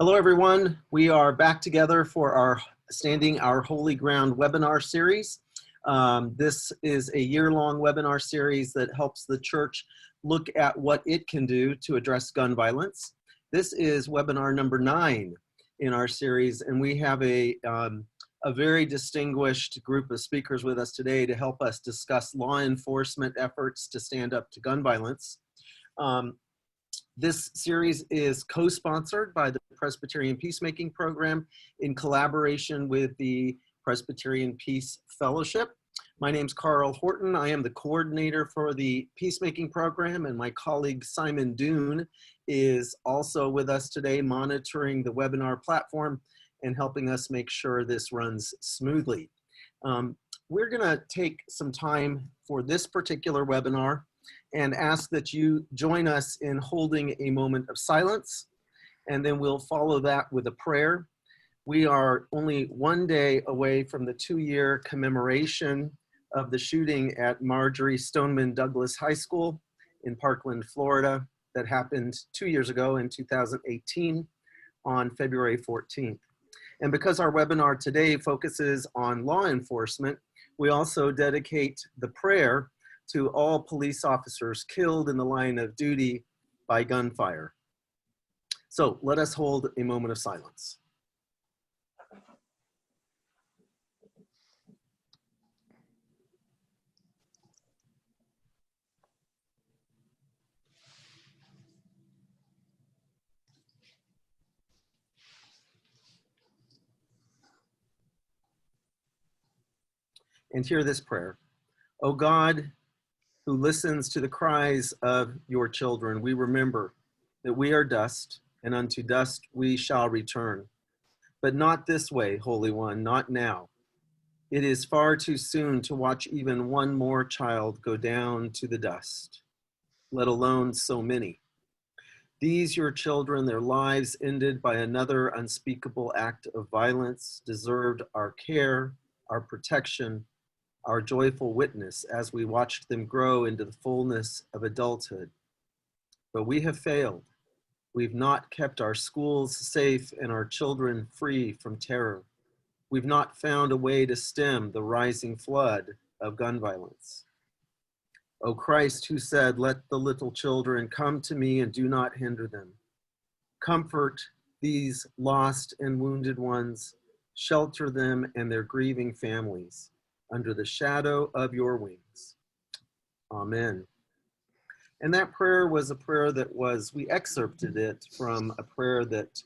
Hello, everyone. We are back together for our Standing Our Holy Ground webinar series. This is a year-long webinar series that helps the church look at what it can do to address gun violence. This is webinar number 9 in our series, and we have a very distinguished group of speakers with us today to help us discuss law enforcement efforts to stand up to gun violence. This series is co-sponsored by the Presbyterian Peacemaking Program in collaboration with the Presbyterian Peace Fellowship. My name's Carl Horton. I am the coordinator for the Peacemaking Program, and my colleague Simon Doon is also with us today, monitoring the webinar platform and helping us make sure this runs smoothly. We're gonna take some time for this particular webinar and ask that you join us in holding a moment of silence, and then we'll follow that with a prayer. We are only one day away from the 2-year commemoration of the shooting at Marjory Stoneman Douglas High School in Parkland, Florida, that happened 2 years ago in 2018 on February 14th. And because our webinar today focuses on law enforcement, we also dedicate the prayer to all police officers killed in the line of duty by gunfire. So let us hold a moment of silence. And hear this prayer. O God, who listens to the cries of your children, we remember that we are dust, and unto dust we shall return. But not this way, Holy One, not now. It is far too soon to watch even one more child go down to the dust, let alone so many. These, your children, their lives ended by another unspeakable act of violence, deserved our care, our protection, our joyful witness as we watched them grow into the fullness of adulthood. But we have failed. We've not kept our schools safe and our children free from terror. We've not found a way to stem the rising flood of gun violence. O Christ, who said, let the little children come to me and do not hinder them. Comfort these lost and wounded ones, shelter them and their grieving families under the shadow of your wings. Amen. And that prayer was a prayer that we excerpted it from a prayer that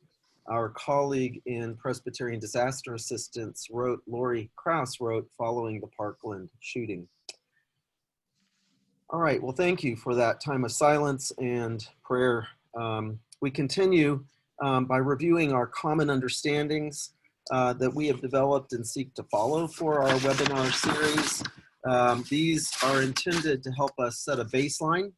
our colleague in Presbyterian Disaster Assistance Lori Krause wrote following the Parkland shooting. All right, well, thank you for that time of silence and prayer. We continue by reviewing our common understandings that we have developed and seek to follow for our webinar series. These are intended to help us set a baseline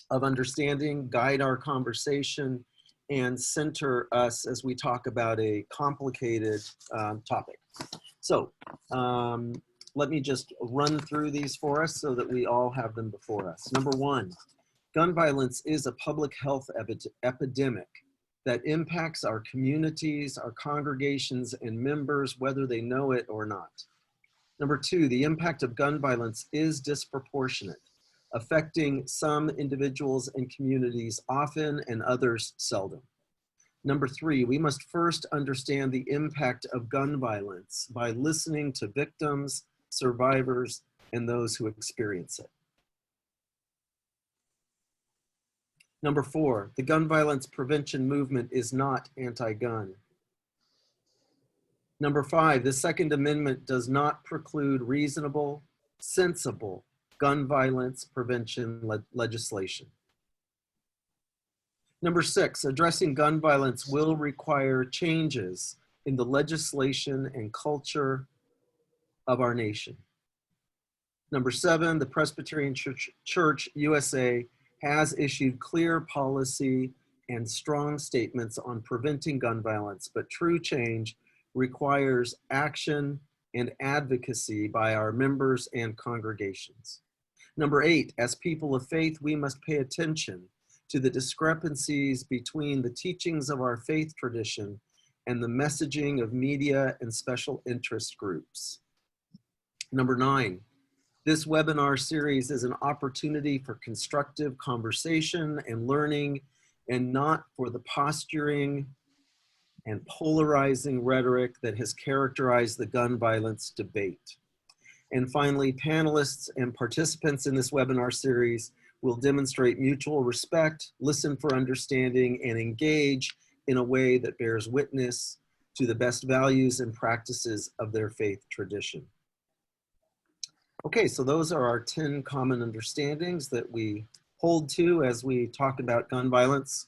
of understanding, guide our conversation, and center us as we talk about a complicated topic. So let me just run through these for us so that we all have them before us. Number 1, gun violence is a public health epidemic that impacts our communities, our congregations, and members, whether they know it or not. Number 2, the impact of gun violence is disproportionate, affecting some individuals and communities often and others seldom. Number 3, we must first understand the impact of gun violence by listening to victims, survivors, and those who experience it. Number 4, the gun violence prevention movement is not anti-gun. Number 5, the Second Amendment does not preclude reasonable, sensible gun violence prevention legislation. Number 6, addressing gun violence will require changes in the legislation and culture of our nation. Number 7, the Presbyterian Church USA has issued clear policy and strong statements on preventing gun violence, but true change requires action and advocacy by our members and congregations. Number 8, as people of faith, we must pay attention to the discrepancies between the teachings of our faith tradition and the messaging of media and special interest groups. Number 9, this webinar series is an opportunity for constructive conversation and learning, and not for the posturing and polarizing rhetoric that has characterized the gun violence debate. And finally, panelists and participants in this webinar series will demonstrate mutual respect, listen for understanding, and engage in a way that bears witness to the best values and practices of their faith tradition. Okay, so those are our 10 common understandings that we hold to as we talk about gun violence.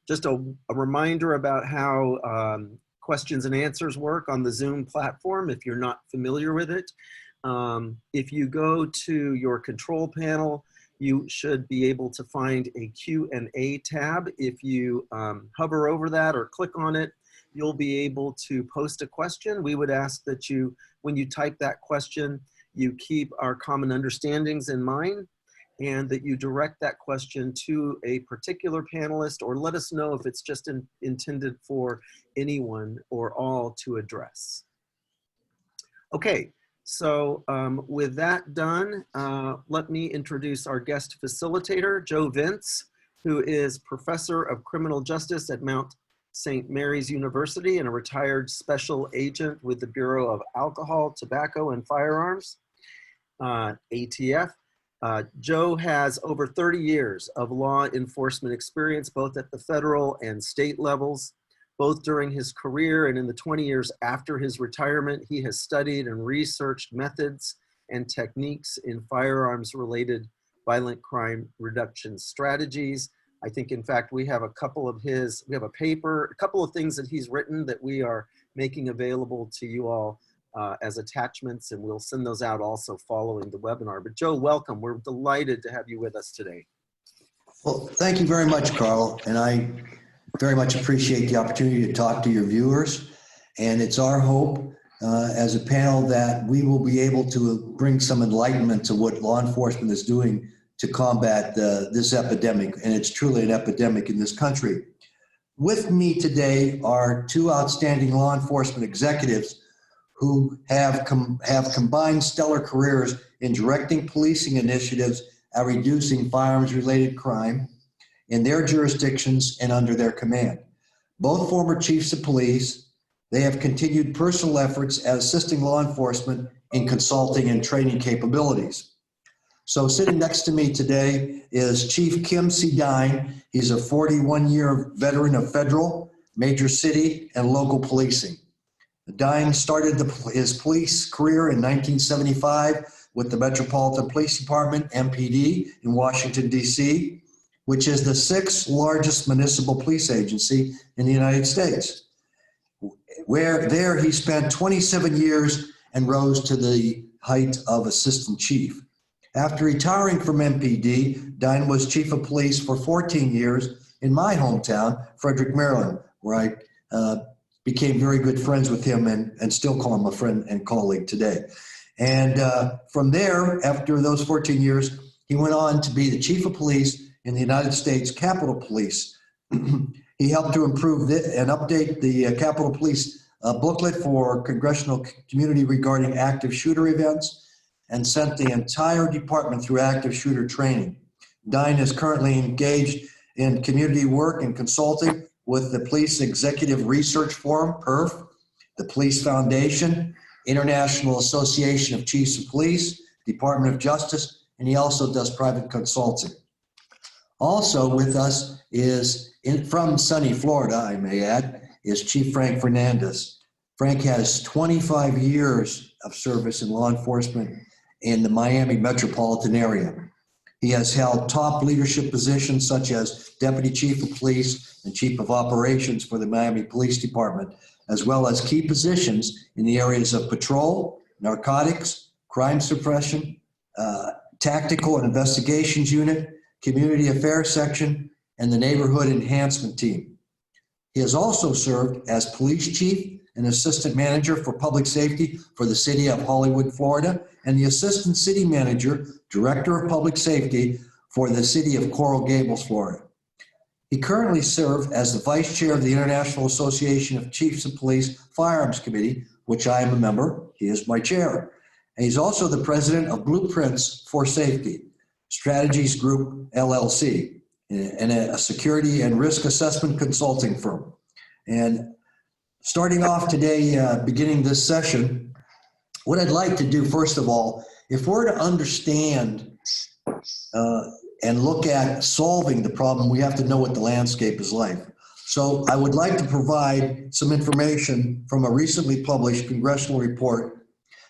Just a reminder about how questions and answers work on the Zoom platform if you're not familiar with it. If you go to your control panel, you should be able to find a Q&A tab. If you hover over that or click on it, you'll be able to post a question. We would ask that you, when you type that question, you keep our common understandings in mind, and that you direct that question to a particular panelist, or let us know if it's just intended for anyone or all to address. Okay, so with that done, let me introduce our guest facilitator, Joe Vince, who is Professor of Criminal Justice at Mount St. Mary's University and a retired special agent with the Bureau of Alcohol, Tobacco, and Firearms, ATF. Joe has over 30 years of law enforcement experience, both at the federal and state levels. Both during his career and in the 20 years after his retirement, he has studied and researched methods and techniques in firearms-related violent crime reduction strategies. I think, in fact, we have a couple of we have a paper, a couple of things that he's written that we are making available to you all as attachments, and we'll send those out also following the webinar. But Joe, welcome. We're delighted to have you with us today. Well, thank you very much, Carl. And I very much appreciate the opportunity to talk to your viewers. And it's our hope as a panel that we will be able to bring some enlightenment to what law enforcement is doing to combat this epidemic. And it's truly an epidemic in this country. With me today are two outstanding law enforcement executives who have combined stellar careers in directing policing initiatives at reducing firearms-related crime in their jurisdictions and under their command. Both former chiefs of police, they have continued personal efforts at assisting law enforcement in consulting and training capabilities. So sitting next to me today is Chief Kim C Dine. He's a 41-year veteran of federal, major city, and local policing. Dine started his police career in 1975 with the Metropolitan Police Department, MPD, in Washington, D.C., which is the 6th largest municipal police agency in the United States. Where there he spent 27 years and rose to the height of assistant chief. After retiring from MPD, Dine was chief of police for 14 years in my hometown, Frederick, Maryland, where I became very good friends with him and still call him a friend and colleague today. And from there, after those 14 years, he went on to be the chief of police in the United States Capitol Police. He helped to improve and update the Capitol Police booklet for congressional community regarding active shooter events, and sent the entire department through active shooter training. Dine is currently engaged in community work and consulting with the Police Executive Research Forum, PERF, the Police Foundation, International Association of Chiefs of Police, Department of Justice, and he also does private consulting. Also with us is, from sunny Florida, I may add, is Chief Frank Fernandez. Frank has 25 years of service in law enforcement in the Miami metropolitan area. He has held top leadership positions such as Deputy Chief of Police and Chief of Operations for the Miami Police Department, as well as key positions in the areas of patrol, narcotics, crime suppression, tactical and investigations unit, community affairs section, and the neighborhood enhancement team. He has also served as police chief and assistant manager for public safety for the city of Hollywood, Florida, and the assistant city manager, director of public safety for the city of Coral Gables, Florida. He currently serves as the vice chair of the International Association of Chiefs of Police Firearms Committee, which I am a member. He is my chair. And he's also the president of Blueprints for Safety, Strategies Group, LLC, and a security and risk assessment consulting firm. And starting off today, beginning this session, what I'd like to do, first of all, if we're to understand and look at solving the problem, we have to know what the landscape is like. So I would like to provide some information from a recently published congressional report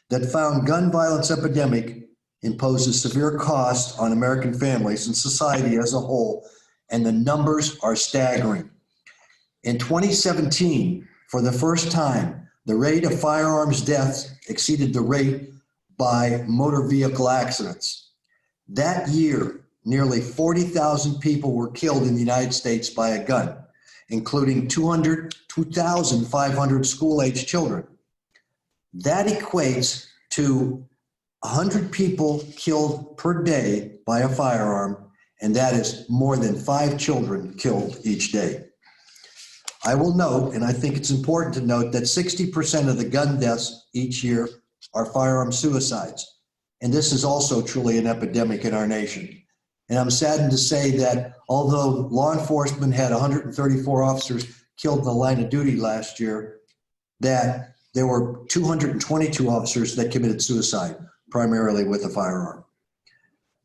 that found gun violence epidemic imposes severe cost on American families and society as a whole, and the numbers are staggering. In 2017, for the first time, the rate of firearms deaths exceeded the rate by motor vehicle accidents. That year, nearly 40,000 people were killed in the United States by a gun, including 2,500 school-aged children. That equates to 100 people killed per day by a firearm, and that is more than 5 children killed each day. I will note, and I think it's important to note, that 60% of the gun deaths each year are firearm suicides. And this is also truly an epidemic in our nation. And I'm saddened to say that although law enforcement had 134 officers killed in the line of duty last year, that there were 222 officers that committed suicide, primarily with a firearm.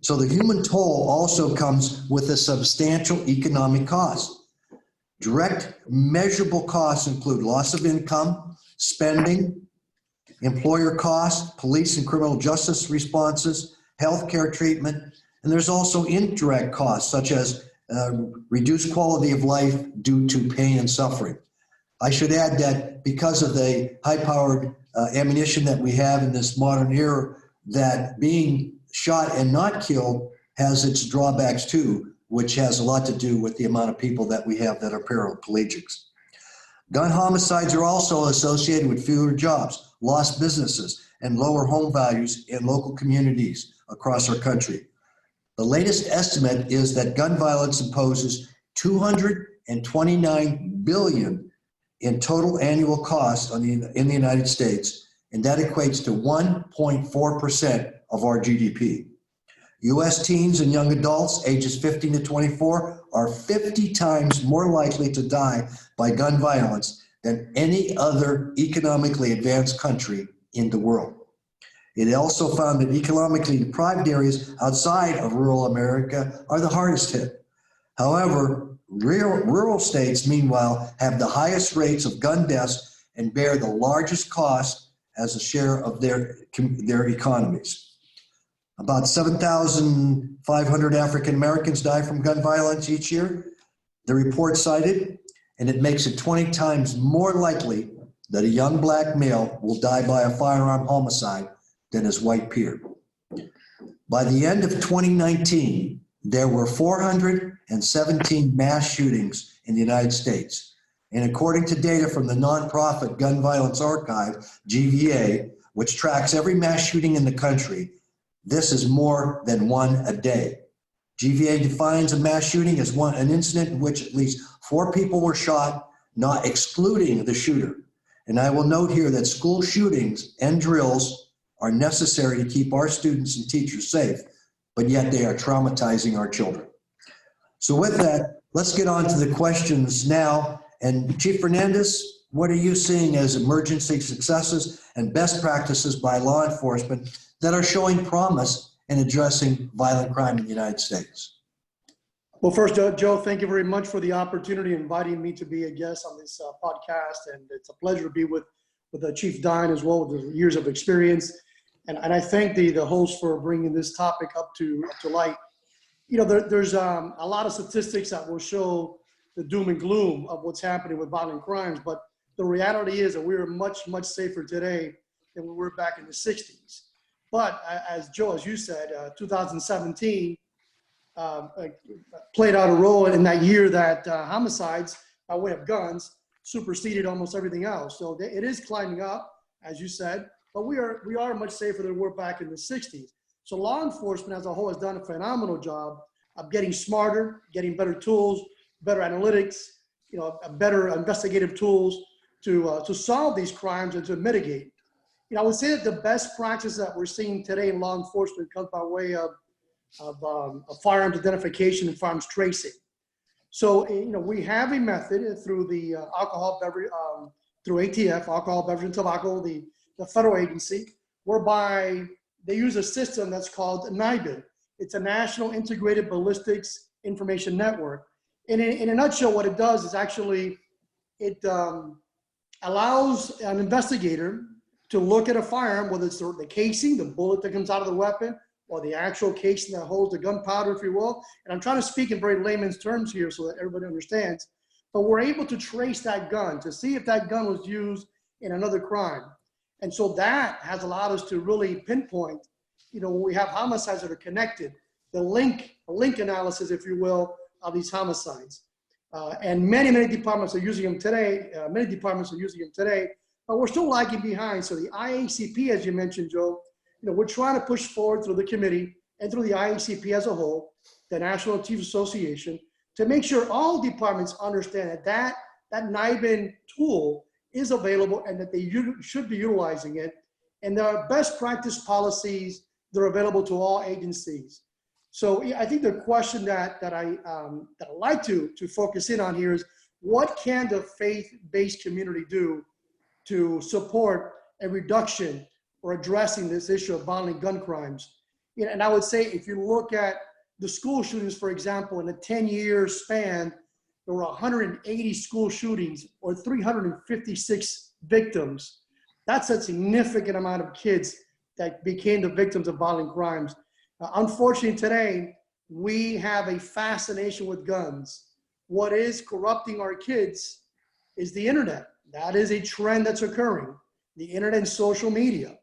So the human toll also comes with a substantial economic cost. Direct measurable costs include loss of income, spending, employer costs, police and criminal justice responses, healthcare treatment, and there's also indirect costs such as reduced quality of life due to pain and suffering. I should add that because of the high-powered ammunition that we have in this modern era, that being shot and not killed has its drawbacks too, which has a lot to do with the amount of people that we have that are paraplegics. Gun homicides are also associated with fewer jobs, lost businesses, and lower home values in local communities across our country. The latest estimate is that gun violence imposes $229 billion in total annual costs in the United States, and that equates to 1.4% of our GDP. U.S. teens and young adults ages 15 to 24 are 50 times more likely to die by gun violence than any other economically advanced country in the world. It also found that economically deprived areas outside of rural America are the hardest hit. However, rural states, meanwhile, have the highest rates of gun deaths and bear the largest cost as a share of their economies. About 7,500 African Americans die from gun violence each year, the report cited, and it makes it 20 times more likely that a young black male will die by a firearm homicide than his white peer. By the end of 2019, there were 417 mass shootings in the United States. And according to data from the nonprofit Gun Violence Archive, GVA, which tracks every mass shooting in the country, this is more than one a day. GVA defines a mass shooting as an incident in which at least 4 people were shot, not excluding the shooter. And I will note here that school shootings and drills are necessary to keep our students and teachers safe, but yet they are traumatizing our children. So with that, let's get on to the questions now. And Chief Fernandez, what are you seeing as emergency successes and best practices by law enforcement that are showing promise in addressing violent crime in the United States? Well, first, Joe, thank you very much for the opportunity inviting me to be a guest on this podcast. And it's a pleasure to be with Chief Dine as well, with the years of experience. And I thank the host for bringing this topic up to light. You know, there's a lot of statistics that will show the doom and gloom of what's happening with violent crimes. But the reality is that we're much, much safer today than we were back in the 60s. But as Joe, as you said, 2017 played out a role in that year that homicides by way of guns superseded almost everything else. So it is climbing up, as you said, but we are much safer than we were back in the 60s. So law enforcement as a whole has done a phenomenal job getting smarter, getting better tools, better analytics, better investigative tools to solve these crimes and to mitigate. I would say that the best practice that we're seeing today in law enforcement comes by way of firearms identification and firearms tracing. So, we have a method through the through ATF, Alcohol, Beverage, and Tobacco, the federal agency, whereby they use a system that's called NIBIN. It's a National Integrated Ballistics Information Network. And in a nutshell, what it does is actually, it allows an investigator to look at a firearm, whether it's the casing, the bullet that comes out of the weapon, or the actual casing that holds the gunpowder, if you will. And I'm trying to speak in very layman's terms here so that everybody understands. But we're able to trace that gun to see if that gun was used in another crime. And so that has allowed us to really pinpoint, when we have homicides that are connected, the link analysis, if you will, of these homicides. And many departments are using them today. But we're still lagging behind. So the IACP, as you mentioned, Joe, we're trying to push forward through the committee and through the IACP as a whole, the National Chiefs Association, to make sure all departments understand that NIBIN tool is available and that they should be utilizing it. And there are best practice policies that are available to all agencies. So I think the question that I'd like to focus in on here is, what can the faith-based community do to support a reduction or addressing this issue of violent gun crimes? And I would say, if you look at the school shootings, for example, in a 10-year span, there were 180 school shootings or 356 victims. That's a significant amount of kids that became the victims of violent crimes. Unfortunately, today, we have a fascination with guns. What is corrupting our kids is the internet. That is a trend that's occurring, the internet and social media.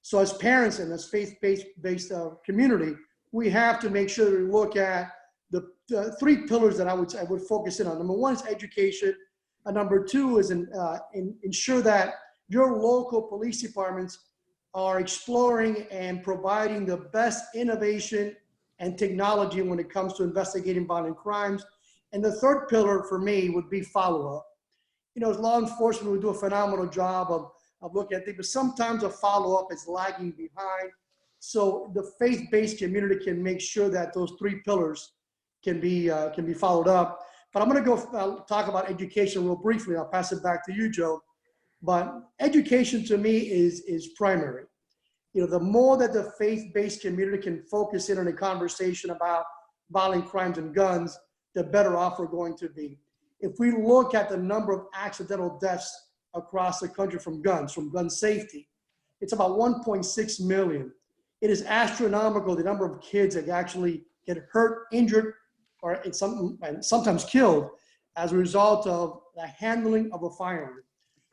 So as parents and as faith-based community, we have to make sure that we look at the three pillars that I would focus in on. Number one is education. And number two is ensure that your local police departments are exploring and providing the best innovation and technology when it comes to investigating violent crimes. And the third pillar for me would be follow-up. As law enforcement, we do a phenomenal job of looking at things, but sometimes a follow-up is lagging behind. So the faith-based community can make sure that those three pillars can be followed up. But I'm going to go talk about education real briefly. I'll pass it back to you, Joe. But education to me is primary. The more that the faith-based community can focus in on a conversation about violent crimes and guns, the better off we're going to be. If we look at the number of accidental deaths across the country from gun safety, it's about 1.6 million. It is astronomical, the number of kids that actually get hurt, injured, or sometimes killed as a result of the handling of a firearm.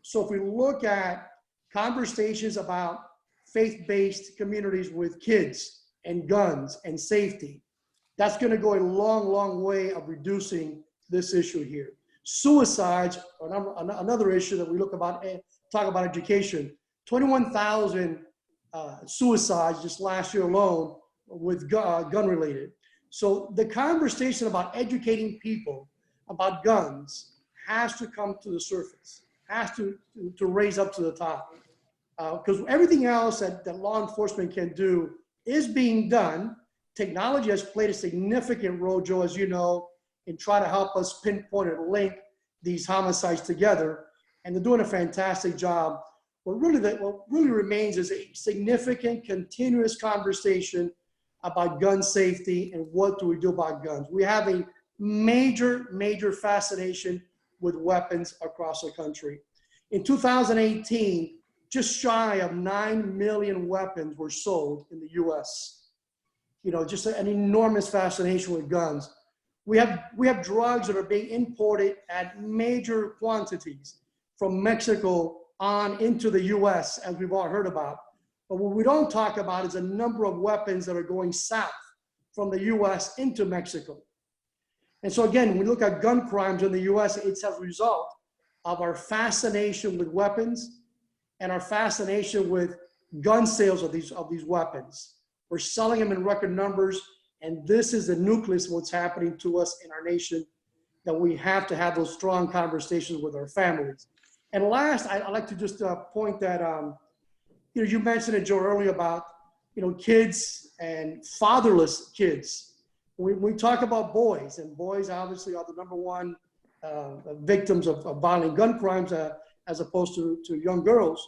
So if we look at conversations about faith-based communities with kids and guns and safety, that's going to go a long way of reducing this issue here. Suicides, another issue that we talk about education. 21,000 suicides just last year alone with gun related. So the conversation about educating people about guns has to come to the surface, has to raise up to the top. Because everything else that law enforcement can do is being done. Technology has played a significant role, Joe, as you know, in trying to help us pinpoint and link these homicides together. And they're doing a fantastic job. What really remains is a significant, continuous conversation about gun safety and what do we do about guns. We have a major fascination with weapons across the country. In 2018, just shy of 9 million weapons were sold in the US. Just an enormous fascination with guns. We have drugs that are being imported at major quantities from Mexico on into the US, as we've all heard about. But what we don't talk about is a number of weapons that are going south from the US into Mexico. And so again, when we look at gun crimes in the US, it's as a result of our fascination with weapons and our fascination with gun sales of these weapons. We're selling them in record numbers, And this is the nucleus of what's happening to us in our nation, that we have to have those strong conversations with our families. And last, I'd like to just point that, you mentioned it, Joe, earlier about, kids and fatherless kids. We talk about boys, and boys obviously are the number one victims of violent gun crimes as opposed to young girls.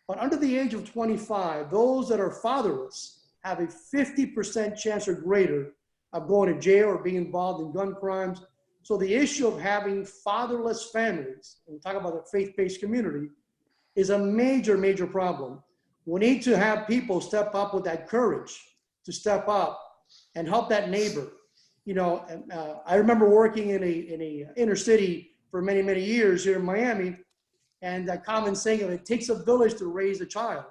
But under the age of 25, those that are fatherless have a 50% chance or greater of going to jail or being involved in gun crimes. So the issue of having fatherless families, and we talk about the faith-based community, is a major, major problem. We need to have people step up with that courage to step up and help that neighbor. I remember working in a inner city for many, many years here in Miami, and that common saying of it takes a village to raise a child.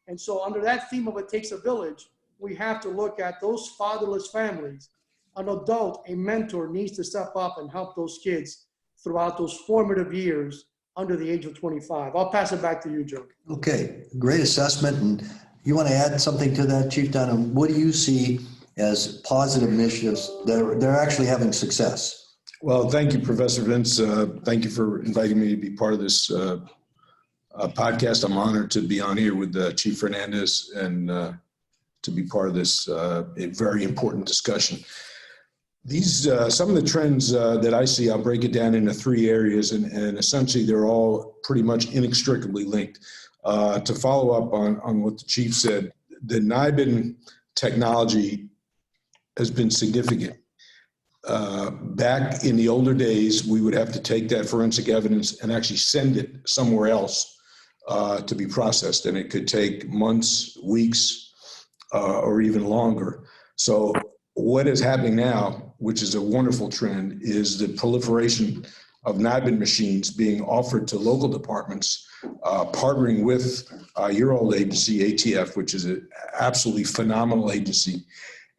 And so under that theme of it takes a village, we have to look at those fatherless families. An adult, a mentor, needs to step up and help those kids throughout those formative years under the age of 25. I'll pass it back to you, Joe. Okay, great assessment. And you want to add something to that, Chief Dine? What do you see as positive initiatives that they're actually having success? Well, thank you, Professor Vince. Thank you for inviting me to be part of this podcast. I'm honored to be on here with Chief Fernandez and to be part of this a very important discussion. These some of the trends that I see, I'll break it down into three areas, and essentially they're all pretty much inextricably linked. To follow up on what the Chief said, the NIBIN technology has been significant. Back in the older days, we would have to take that forensic evidence and actually send it somewhere else to be processed, and it could take months, weeks, or even longer. So what is happening now, which is a wonderful trend, is the proliferation of NIBIN machines being offered to local departments, partnering with your old agency, ATF, which is an absolutely phenomenal agency.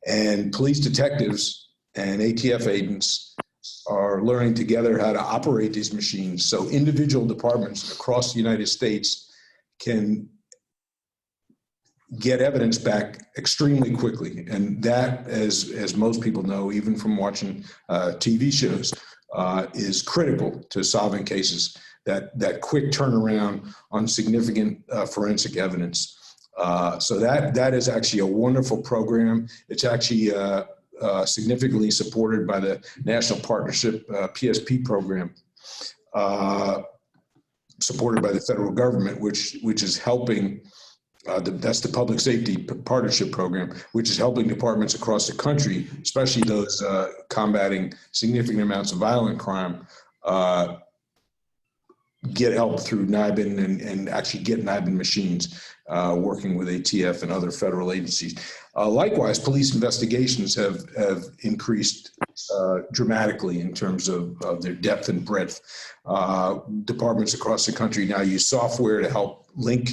And police detectives and ATF agents are learning together how to operate these machines. So individual departments across the United States can get evidence back extremely quickly. And that, as most people know, even from watching TV shows, is critical to solving cases, that quick turnaround on significant forensic evidence. So that is actually a wonderful program. It's actually significantly supported by the National Partnership PSP program, supported by the federal government, which is helping. That's the Public Safety Partnership Program, which is helping departments across the country, especially those combating significant amounts of violent crime, get help through NIBIN and actually get NIBIN machines, working with ATF and other federal agencies. Likewise, police investigations have increased dramatically in terms of their depth and breadth. Departments across the country now use software to help link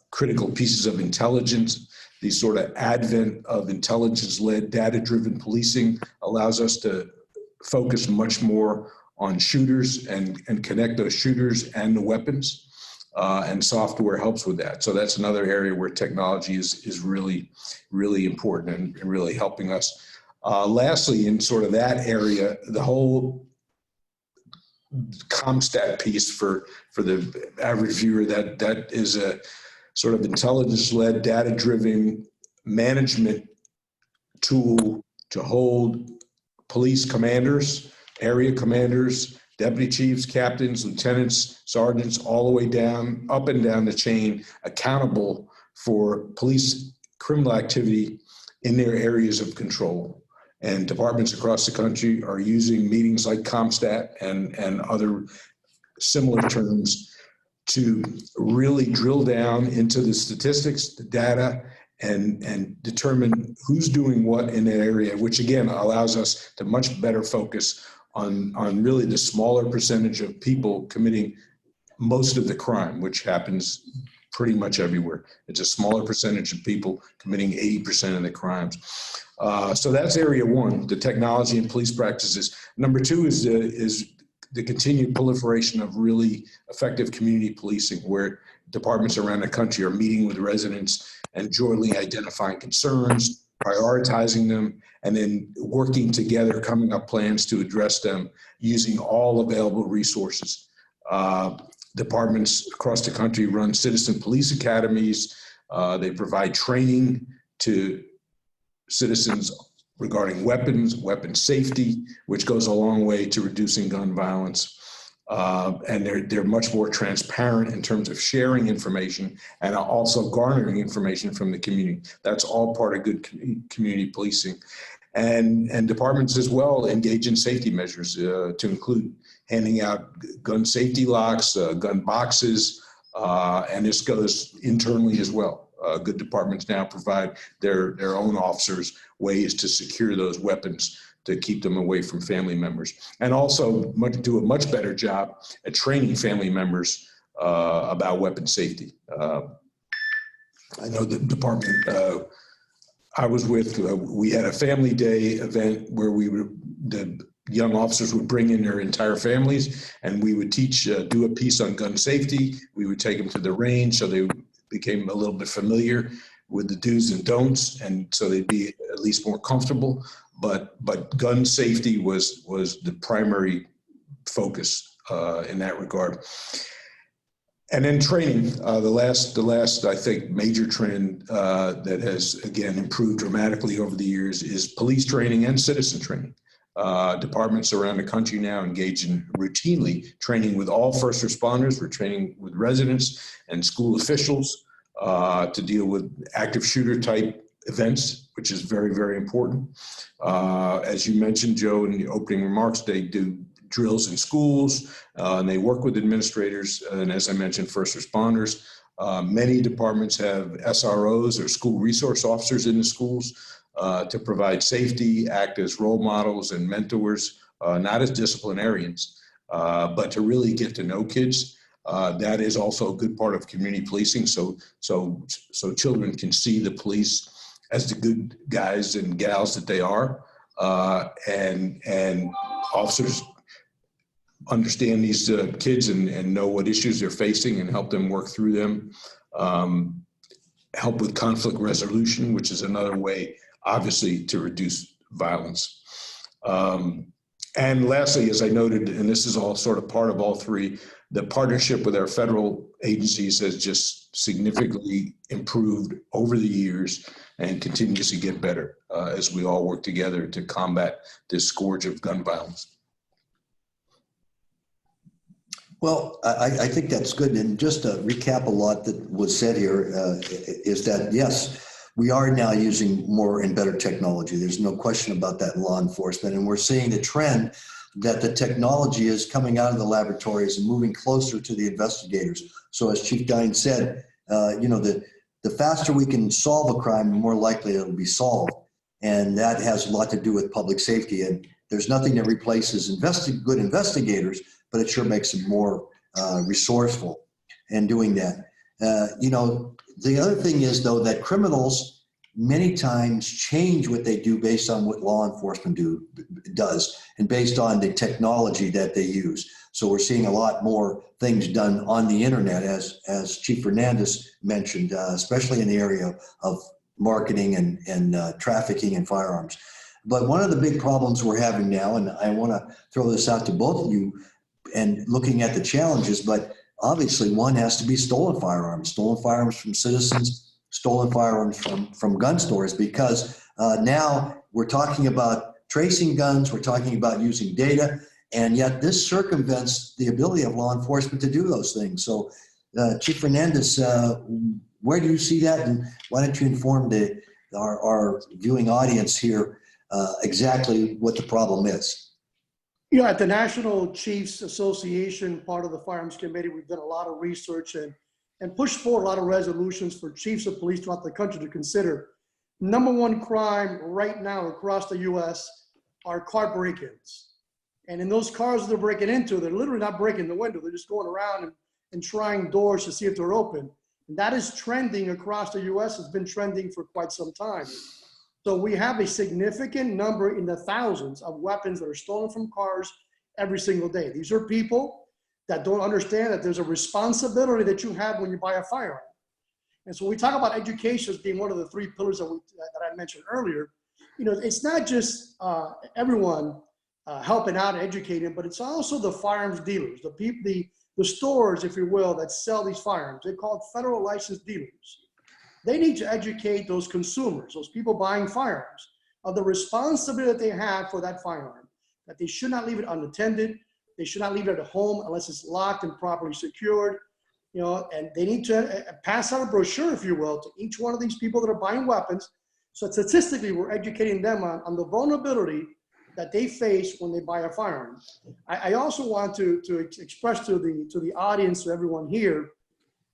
critical pieces of intelligence. The sort of advent of intelligence-led, data-driven policing allows us to focus much more on shooters and connect those shooters and the weapons, and software helps with that. So that's another area where technology is really, really important and really helping us. Lastly, in sort of that area, the whole ComStat piece for the average viewer, that is a sort of intelligence-led, data-driven management tool to hold police commanders, area commanders, deputy chiefs, captains, lieutenants, sergeants, all the way down, up and down the chain, accountable for police criminal activity in their areas of control. And departments across the country are using meetings like ComStat and other similar terms to really drill down into the statistics, the data, and determine who's doing what in that area, which again allows us to much better focus on really the smaller percentage of people committing most of the crime, which happens pretty much everywhere. It's a smaller percentage of people committing 80% of the crimes. So that's area one, the technology and police practices. Number two is the continued proliferation of really effective community policing, where departments around the country are meeting with residents and jointly identifying concerns, prioritizing them, and then working together, coming up plans to address them using all available resources. Departments across the country run citizen police academies. They provide training to citizens regarding weapons, weapon safety, which goes a long way to reducing gun violence. And they're much more transparent in terms of sharing information and also garnering information from the community. That's all part of good community policing. And departments as well engage in safety measures to include handing out gun safety locks, gun boxes, and this goes internally as well. Good departments now provide their own officers ways to secure those weapons to keep them away from family members, and also do a much better job at training family members about weapon safety. I know the department I was with, we had a family day event where the young officers would bring in their entire families, and we would teach, do a piece on gun safety. We would take them to the range so they became a little bit familiar with the do's and don'ts, and so they'd be at least more comfortable. But gun safety was the primary focus in that regard. And then training, the last I think major trend that has again improved dramatically over the years is police training and citizen training. Departments around the country now engage in routinely training with all first responders. We're training with residents and school officials to deal with active shooter type events, which is very, very important. As you mentioned, Joe, in the opening remarks, they do drills in schools, and they work with administrators, and as I mentioned, first responders. Many departments have SROs or school resource officers in the schools to provide safety, act as role models and mentors, not as disciplinarians, but to really get to know kids. That is also a good part of community policing, so children can see the police as the good guys and gals that they are, and officers understand these kids and know what issues they're facing and help them work through them. Help with conflict resolution, which is another way, obviously, to reduce violence. And lastly, as I noted, and this is all sort of part of all three, the partnership with our federal agencies has just significantly improved over the years and continues to get better as we all work together to combat this scourge of gun violence. Well, I think that's good. And just to recap a lot that was said here is that, yes, we are now using more and better technology. There's no question about that in law enforcement. And we're seeing the trend that the technology is coming out of the laboratories and moving closer to the investigators. So as Chief Dine said, the faster we can solve a crime, the more likely it'll be solved. And that has a lot to do with public safety. And there's nothing that replaces good investigators, but it sure makes them more resourceful in doing that. The other thing is, though, that criminals many times change what they do based on what law enforcement does and based on the technology that they use. So we're seeing a lot more things done on the internet, as Chief Fernandez mentioned, especially in the area of marketing and trafficking in firearms. But one of the big problems we're having now, and I want to throw this out to both of you, and looking at the challenges, but obviously one has to be stolen firearms from citizens, stolen firearms from gun stores, because now we're talking about tracing guns, we're talking about using data, and yet this circumvents the ability of law enforcement to do those things. So Chief Fernandez, where do you see that? And why don't you inform our viewing audience here exactly what the problem is? Yeah, at the National Chiefs Association, part of the Firearms Committee, we've done a lot of research and pushed forward a lot of resolutions for chiefs of police throughout the country to consider. Number one crime right now across the U.S. are car break-ins. And in those cars they're breaking into, they're literally not breaking the window. They're just going around and trying doors to see if they're open. And that is trending across the U.S. It's been trending for quite some time. So we have a significant number in the thousands of weapons that are stolen from cars every single day. These are people that don't understand that there's a responsibility that you have when you buy a firearm. And so when we talk about education as being one of the three pillars that I mentioned earlier, it's not just everyone helping out and educating, but it's also the firearms dealers, the stores, if you will, that sell these firearms. They're called federal licensed dealers. They need to educate those consumers, those people buying firearms, of the responsibility that they have for that firearm, that they should not leave it unattended. They should not leave it at home unless it's locked and properly secured. And they need to pass out a brochure, if you will, to each one of these people that are buying weapons. So statistically, we're educating them on the vulnerability that they face when they buy a firearm. I also want to express to the audience, to everyone here,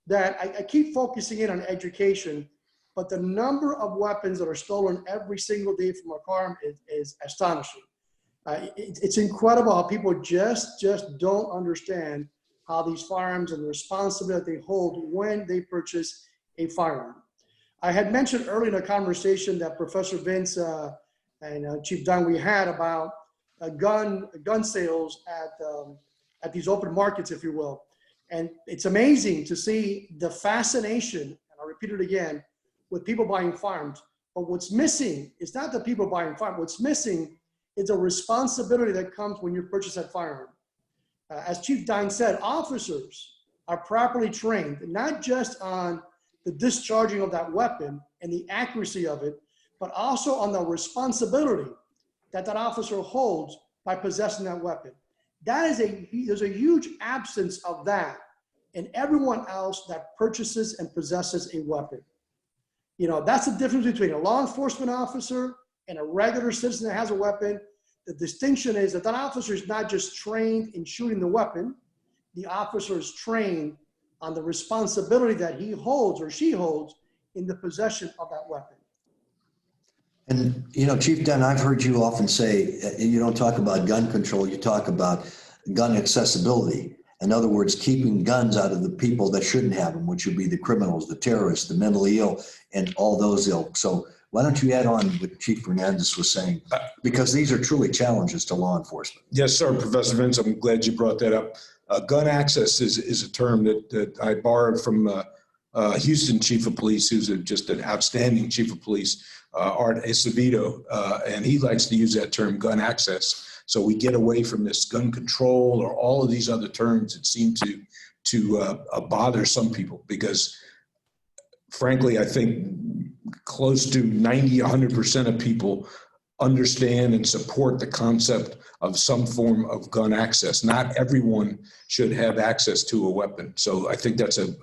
that I keep focusing in on education, but the number of weapons that are stolen every single day from our firearm is astonishing. It's incredible how people just don't understand how these firearms and the responsibility they hold when they purchase a firearm. I had mentioned earlier in a conversation that Professor Vince and Chief Dine we had about gun sales at these open markets, if you will. And it's amazing to see the fascination, and I'll repeat it again, with people buying firearms. But what's missing is not the people buying firearms. What's missing is a responsibility that comes when you purchase that firearm. As Chief Dine said, officers are properly trained, not just on the discharging of that weapon and the accuracy of it, but also on the responsibility that officer holds by possessing that weapon. There's a huge absence of that in everyone else that purchases and possesses a weapon. That's the difference between a law enforcement officer and a regular citizen that has a weapon. The distinction is that officer is not just trained in shooting the weapon. The officer is trained on the responsibility that he holds or she holds in the possession of that weapon. And, Chief Dunn, I've heard you often say, you don't talk about gun control, you talk about gun accessibility. In other words, keeping guns out of the people that shouldn't have them, which would be the criminals, the terrorists, the mentally ill, and all those ilk. So why don't you add on what Chief Fernandez was saying? Because these are truly challenges to law enforcement. Yes, sir, Professor Vince. I'm glad you brought that up. Gun access is a term that I borrowed from Houston Chief of Police, who's just an outstanding Chief of Police, Art Acevedo, and he likes to use that term, gun access. So we get away from this gun control or all of these other terms that seem to bother some people, because frankly, I think close to 90, 100% of people understand and support the concept of some form of gun access. Not everyone should have access to a weapon. So I think that's a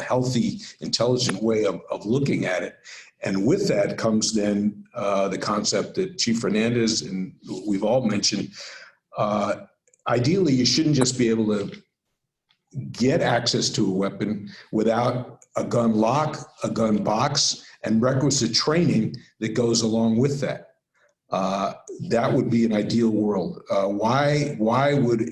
healthy, intelligent way of looking at it. And with that comes then the concept that Chief Fernandez and we've all mentioned. Ideally, you shouldn't just be able to get access to a weapon without a gun lock, a gun box, and requisite training that goes along with that. That would be an ideal world. Why would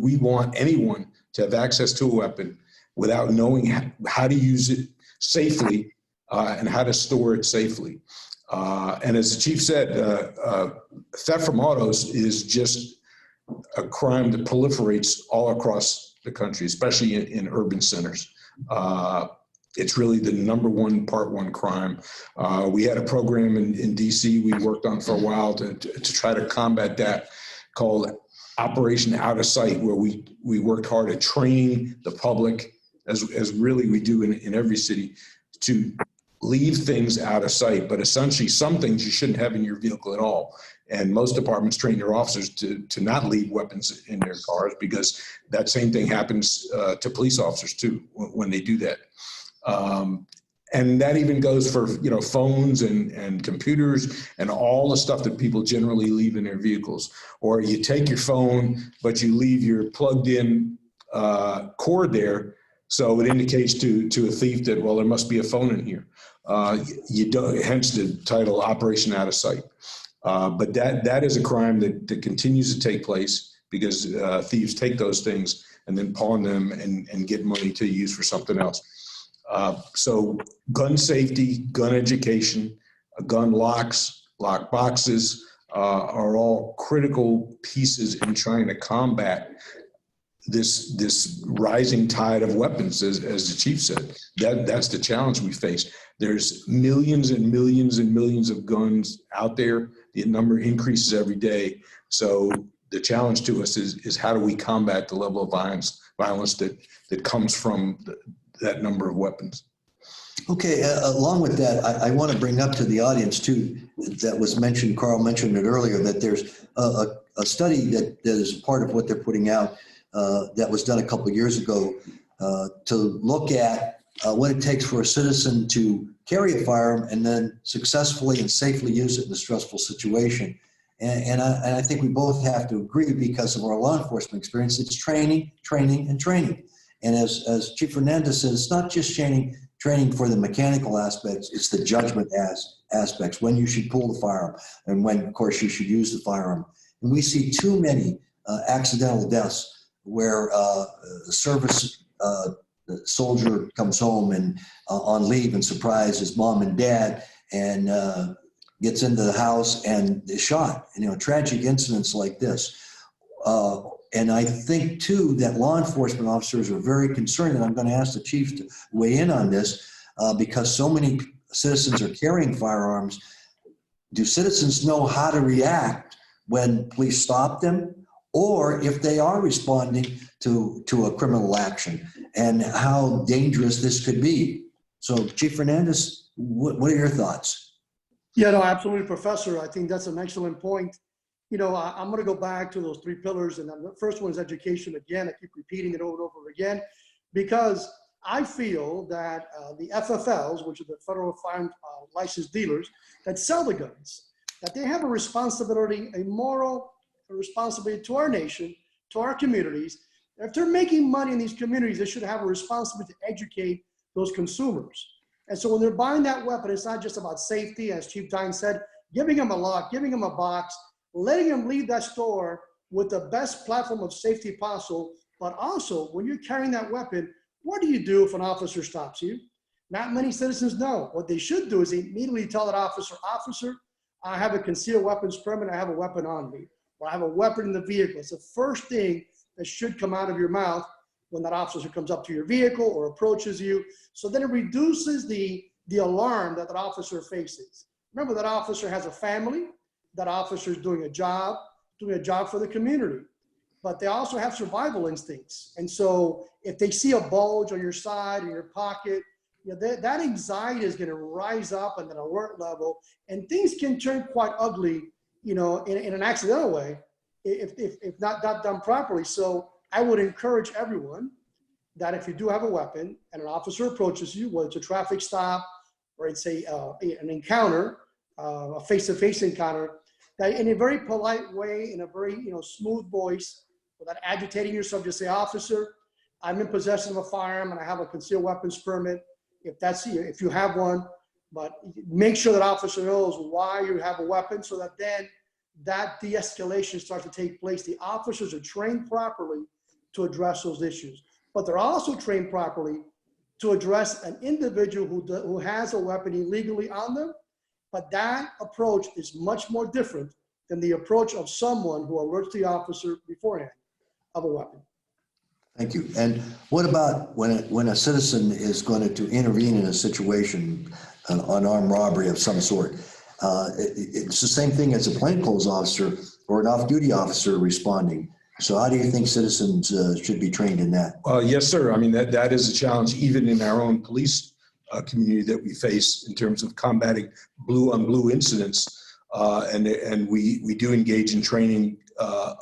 we want anyone to have access to a weapon without knowing how to use it safely and how to store it safely? And as the chief said, theft from autos is just a crime that proliferates all across the country, especially in urban centers. It's really the number one part one crime. We had a program in DC we worked on for a while to try to combat that, called Operation Out of Sight, where we worked hard at training the public, as really we do in every city, to leave things out of sight. But essentially, some things you shouldn't have in your vehicle at all. And most departments train their officers to not leave weapons in their cars, because that same thing happens to police officers too when they do that. And that even goes for, phones and computers and all the stuff that people generally leave in their vehicles. Or you take your phone, but you leave your plugged in cord there. So it indicates to a thief that, well, there must be a phone in here. You don't, hence the title Operation Out of Sight. But that is a crime that continues to take place, because thieves take those things and then pawn them and get money to use for something else. So gun safety, gun education, gun locks, lock boxes are all critical pieces in trying to combat this rising tide of weapons, as the chief said. That's the challenge we face. There's millions and millions and millions of guns out there. The number increases every day. So the challenge to us is how do we combat the level of violence that comes from that number of weapons. Okay, along with that, I want to bring up to the audience too, that was mentioned, Carl mentioned it earlier, that there's a study that is part of what they're putting out that was done a couple of years ago to look at what it takes for a citizen to carry a firearm and then successfully and safely use it in a stressful situation. And I think we both have to agree, because of our law enforcement experience, it's training, training, and training. And as Chief Fernandez said, it's not just training for the mechanical aspects, it's the judgment aspects, when you should pull the firearm and when, of course, you should use the firearm. And we see too many accidental deaths where the service soldier comes home and on leave and surprises mom and dad and gets into the house and is shot. Tragic incidents like this. And I think, too, that law enforcement officers are very concerned, and I'm going to ask the chief to weigh in on this, because so many citizens are carrying firearms. Do citizens know how to react when police stop them, or if they are responding to a criminal action, and how dangerous this could be? So, Chief Fernandez, what are your thoughts? Yeah, no, absolutely, Professor. I think that's an excellent point. I'm going to go back to those three pillars. And the first one is education. Again, I keep repeating it over and over again, because I feel that the FFLs, which are the federal firearm licensed dealers that sell the guns, that they have a responsibility, a moral responsibility to our nation, to our communities. If they're making money in these communities, they should have a responsibility to educate those consumers. And so when they're buying that weapon, it's not just about safety, as Chief Dine said, giving them a lock, giving them a box, letting them leave that store with the best platform of safety possible. But also, when you're carrying that weapon, what do you do if an officer stops you? Not many citizens know. What they should do is they immediately tell that officer, I have a concealed weapons permit, I have a weapon on me, or I have a weapon in the vehicle. It's the first thing that should come out of your mouth when that officer comes up to your vehicle or approaches you. So then it reduces the alarm that officer faces. Remember, that officer has a family, that officer is doing a job for the community, but they also have survival instincts. And so if they see a bulge on your side or your pocket, that anxiety is going to rise up at an alert level, and things can turn quite ugly, in an accidental way, if not done properly. So I would encourage everyone that if you do have a weapon and an officer approaches you, whether it's a traffic stop or it's an encounter, a face-to-face encounter, that in a very polite way, in a very smooth voice, without agitating yourself, just say, officer, I'm in possession of a firearm and I have a concealed weapons permit. If you have one, but make sure that officer knows why you have a weapon, so that then that de-escalation starts to take place. The officers are trained properly to address those issues, but they're also trained properly to address an individual who has a weapon illegally on them. But that approach is much more different than the approach of someone who alerts the officer beforehand of a weapon. Thank you. And what about when a citizen is going to intervene in a situation, an armed robbery of some sort? It's the same thing as a plainclothes officer or an off-duty officer responding. So how do you think citizens should be trained in that? Yes, sir. I mean, that is a challenge even in our own police community that we face in terms of combating blue-on-blue incidents. And we do engage in training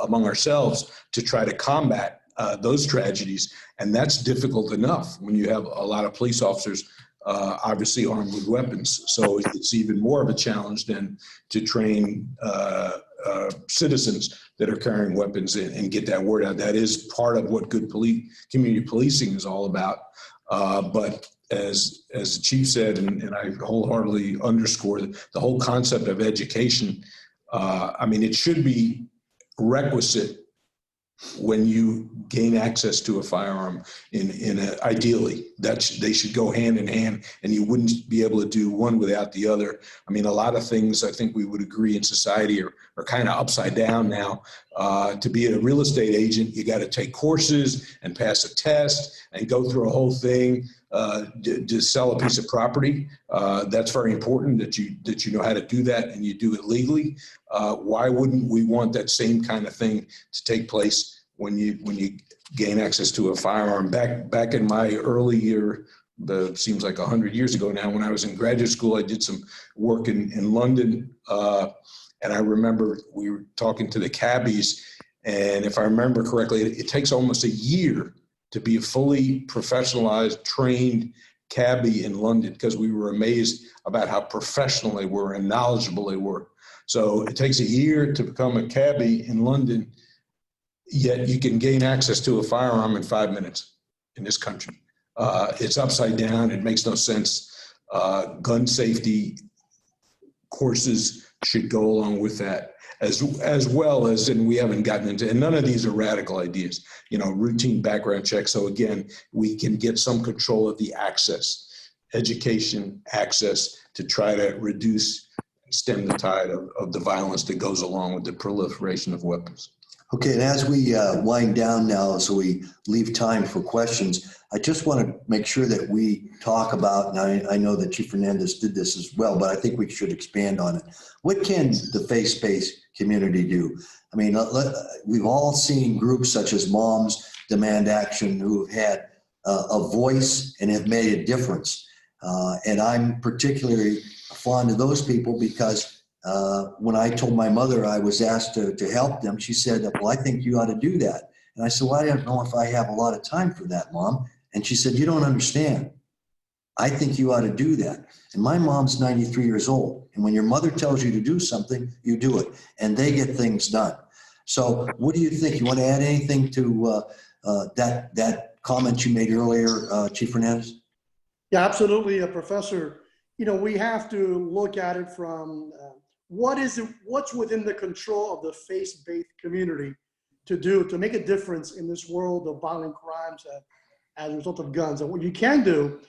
among ourselves to try to combat those tragedies. And that's difficult enough when you have a lot of police officers obviously armed with weapons. So it's even more of a challenge than to train citizens that are carrying weapons and get that word out. That is part of what good community policing is all about. But as the chief said, and I wholeheartedly underscore, the whole concept of education, I mean, it should be requisite when you gain access to a firearm ideally that they should go hand in hand, and you wouldn't be able to do one without the other. I mean, a lot of things I think we would agree in society are kind of upside down now. To be a real estate agent, you got to take courses and pass a test and go through a whole thing to sell a piece of property. That's very important that you know how to do that and you do it legally. Why wouldn't we want that same kind of thing to take place when you gain access to a firearm? Back in my early year, seems like 100 years ago now, when I was in graduate school, I did some work in London. And I remember we were talking to the cabbies, and if I remember correctly, it takes almost a year to be a fully professionalized, trained cabbie in London, because we were amazed about how professional they were and knowledgeable they were. So it takes a year to become a cabbie in London, yet you can gain access to a firearm in 5 minutes in this country. It's upside down. It makes no sense. Gun safety courses should go along with that, as well as, and we haven't gotten into, and none of these are radical ideas, routine background checks. So again, we can get some control of the access, education, access, to try to reduce, stem the tide of the violence that goes along with the proliferation of weapons. Okay, and as we wind down now, so we leave time for questions, I just want to make sure that we talk about, and I know that Chief Fernandez did this as well, but I think we should expand on it. What can the faith-based community do? I mean, we've all seen groups such as Moms Demand Action who have had a voice and have made a difference. And I'm particularly fond of those people because when I told my mother I was asked to help them, she said, well, I think you ought to do that. And I said, well, I don't know if I have a lot of time for that, Mom. And she said, you don't understand. I think you ought to do that. And my mom's 93 years old. And when your mother tells you to do something, you do it. And they get things done. So what do you think? You want to add anything to that comment you made earlier, Chief Fernandez? Yeah, absolutely, Professor. We have to look at it from what's within the control of the faith-based community to do to make a difference in this world of violent crimes as a result of guns. And what you can do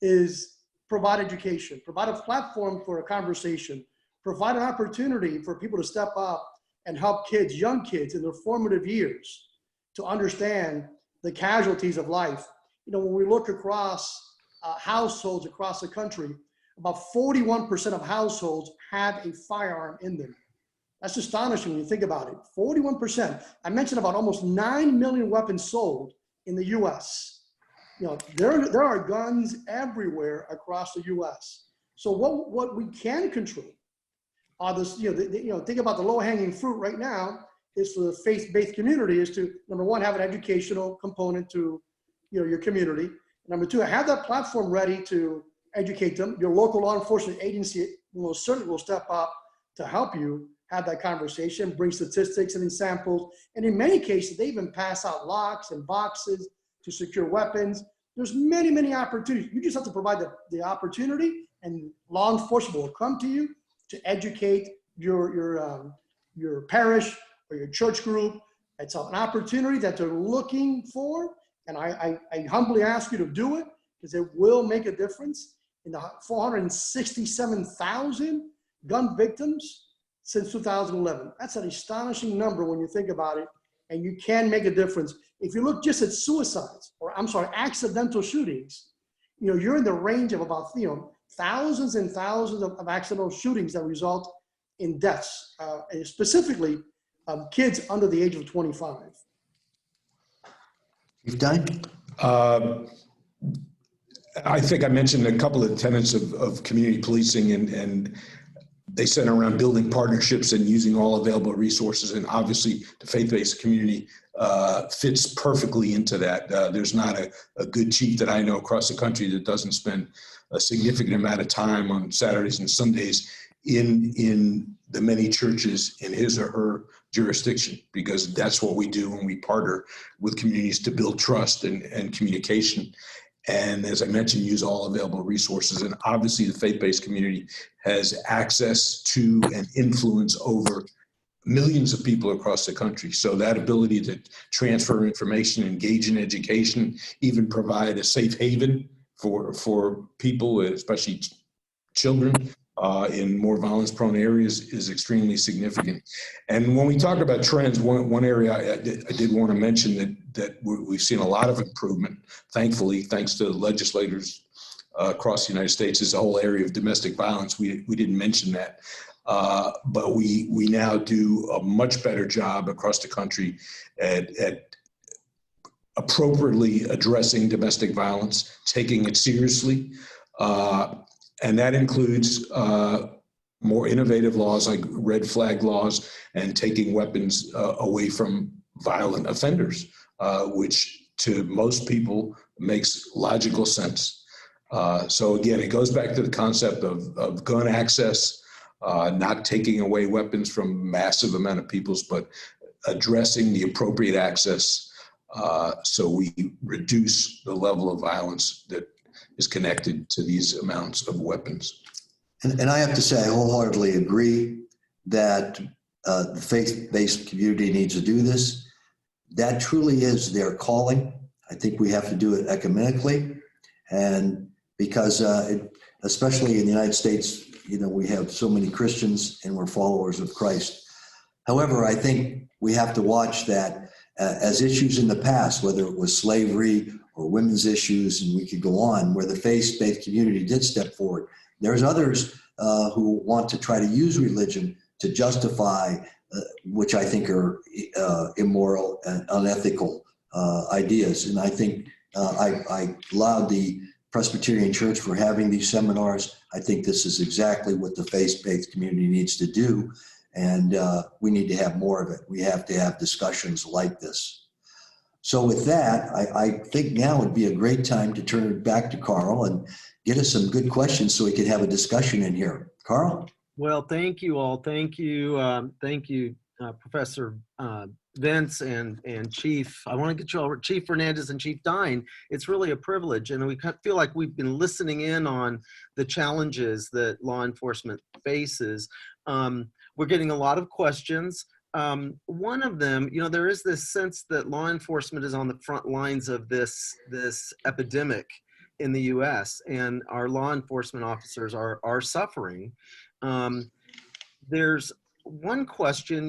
is provide education, provide a platform for a conversation, provide an opportunity for people to step up and help kids, young kids in their formative years, to understand the casualties of life. When we look across households across the country, about 41% of households have a firearm in them. That's astonishing when you think about it. 41%. I mentioned about almost 9 million weapons sold in the U.S. There are guns everywhere across the U.S. So what we can control are this. Think about the low-hanging fruit right now is for the faith-based community is to, number one, have an educational component to your community. Number two, have that platform ready to educate them. Your local law enforcement agency certainly will step up to help you have that conversation, bring statistics and examples. And in many cases, they even pass out locks and boxes to secure weapons. There's many, many opportunities. You just have to provide the opportunity, and law enforcement will come to you to educate your parish or your church group. It's an opportunity that they're looking for. And I humbly ask you to do it because it will make a difference in the 467,000 gun victims since 2011. That's an astonishing number when you think about it, and you can make a difference. If you look just at suicides, accidental shootings, you're in the range of about, thousands and thousands of accidental shootings that result in deaths, specifically kids under the age of 25. Chief Dine? I think I mentioned a couple of tenets of community policing, and they center around building partnerships and using all available resources. And obviously, the faith-based community fits perfectly into that. There's not a good chief that I know across the country that doesn't spend a significant amount of time on Saturdays and Sundays in the many churches in his or her jurisdiction, because that's what we do when we partner with communities to build trust and communication. And as I mentioned, use all available resources. And obviously the faith-based community has access to and influence over millions of people across the country. So that ability to transfer information, engage in education, even provide a safe haven for people, especially children, in more violence-prone areas is extremely significant. And when we talk about trends, one area I did want to mention that we've seen a lot of improvement, thankfully, thanks to legislators across the United States, is the whole area of domestic violence. We didn't mention that, but we now do a much better job across the country at appropriately addressing domestic violence, taking it seriously. And that includes more innovative laws like red flag laws and taking weapons away from violent offenders, which to most people makes logical sense. So again, it goes back to the concept of gun access, not taking away weapons from massive amount of peoples, but addressing the appropriate access so we reduce the level of violence that is connected to these amounts of weapons. And I have to say, I wholeheartedly agree that the faith-based community needs to do this. That truly is their calling. I think we have to do it ecumenically. And because especially in the United States, we have so many Christians and we're followers of Christ. However, I think we have to watch that as issues in the past, whether it was slavery or women's issues, and we could go on, where the faith-based community did step forward. There's others who want to try to use religion to justify, which I think are immoral and unethical ideas. And I think I laud the Presbyterian Church for having these seminars. I think this is exactly what the faith-based community needs to do. And we need to have more of it. We have to have discussions like this. So with that, I think now would be a great time to turn it back to Carl and get us some good questions so we can have a discussion in here. Carl? Well, thank you all. Thank you, Professor Vince and Chief. I want to get you all, Chief Fernandez and Chief Dine. It's really a privilege, and we feel like we've been listening in on the challenges that law enforcement faces. We're getting a lot of questions. One of them, there is this sense that law enforcement is on the front lines of this epidemic in the U.S., and our law enforcement officers are suffering. There's one question,